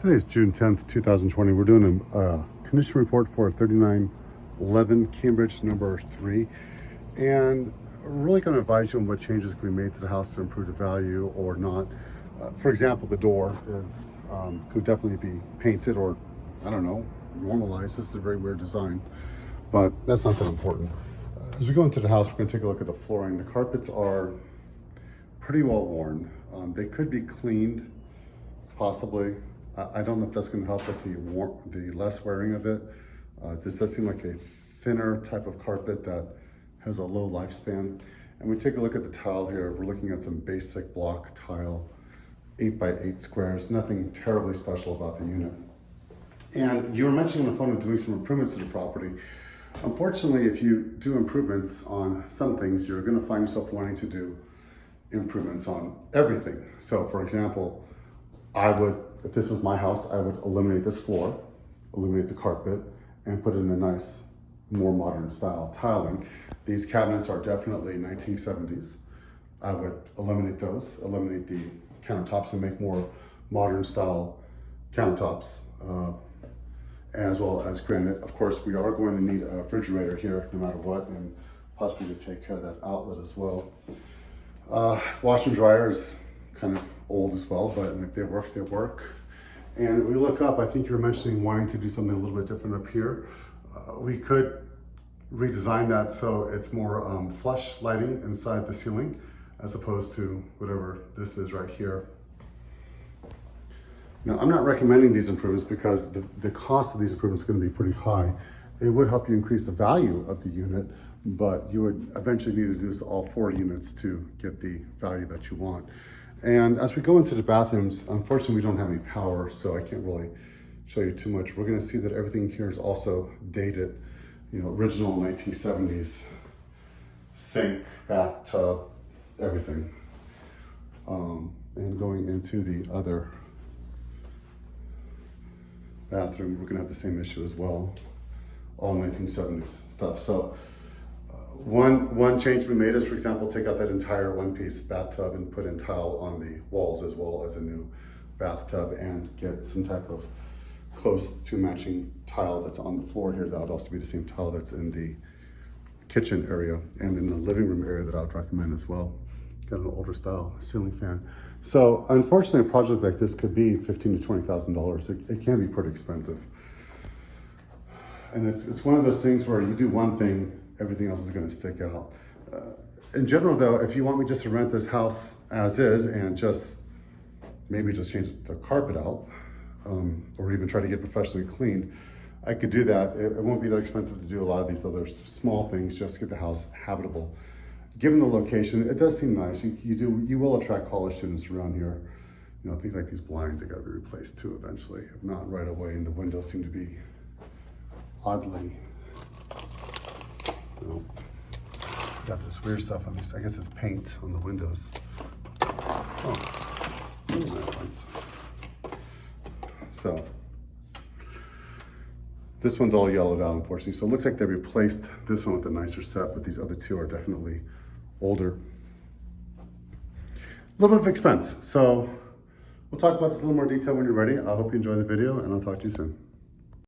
Today's June 10th, 2020. We're doing a condition report for 3911 Cambridge number 3. And we're really going to advise you on what changes can be made to the house to improve the value or not. For example, the door could definitely be painted or, I don't know, normalized. This is a very weird design, but that's not that important. As we go into the house, we're going to take a look at the flooring. The carpets are pretty well worn. They could be cleaned, possibly. I don't know if that's going to help with the less wearing of it. This does seem like a thinner type of carpet that has a low lifespan. And we take a look at the tile here. We're looking at some basic block tile, 8x8 squares, nothing terribly special about the unit. And you were mentioning on the phone of doing some improvements to the property. Unfortunately, if you do improvements on some things, you're going to find yourself wanting to do improvements on everything. So for example, if this was my house, I would eliminate this floor, eliminate the carpet, and put in a nice, more modern style tiling. These cabinets are definitely 1970s. I would eliminate those, eliminate the countertops and make more modern style countertops, as well as granite. Of course, we are going to need a refrigerator here no matter what, and possibly to take care of that outlet as well. Washer and dryer is kind of old as well, but if they work, they work. And if we look up, I think you were mentioning wanting to do something a little bit different up here. We could redesign that so it's more flush lighting inside the ceiling as opposed to whatever this is right here. Now, I'm not recommending these improvements because the cost of these improvements is going to be pretty high. It would help you increase the value of the unit, but you would eventually need to do this to all 4 units to get the value that you want. And as we go into the bathrooms, unfortunately, we don't have any power, so I can't really show you too much. We're going to see that everything here is also dated, original 1970s sink, bathtub, everything. And going into the other bathroom, we're going to have the same issue as well, all 1970s stuff. So one change we made is, for example, take out that entire one-piece bathtub and put in tile on the walls as well as a new bathtub, and get some type of close to matching tile that's on the floor here. That would also be the same tile that's in the kitchen area and in the living room area that I would recommend as well. Got an older style ceiling fan. So unfortunately, a project like this could be $15,000 to $20,000. It can be pretty expensive. And it's one of those things where you do one thing, everything else is going to stick out. In general though, if you want me just to rent this house as is and maybe just change the carpet out, or even try to get professionally cleaned, I could do that. It won't be that expensive to do a lot of these other small things just to get the house habitable. Given the location, it does seem nice. You will attract college students around here. Things like these blinds, they got to be replaced too eventually, if not right away. And the windows seem to be oddly, got this weird stuff on these. I guess it's paint on the windows. Oh, those are nice ones. So this one's all yellowed out, unfortunately. So it looks like they replaced this one with a nicer set, but these other two are definitely older. A little bit of expense. So we'll talk about this in a little more detail when you're ready. I hope you enjoy the video, and I'll talk to you soon.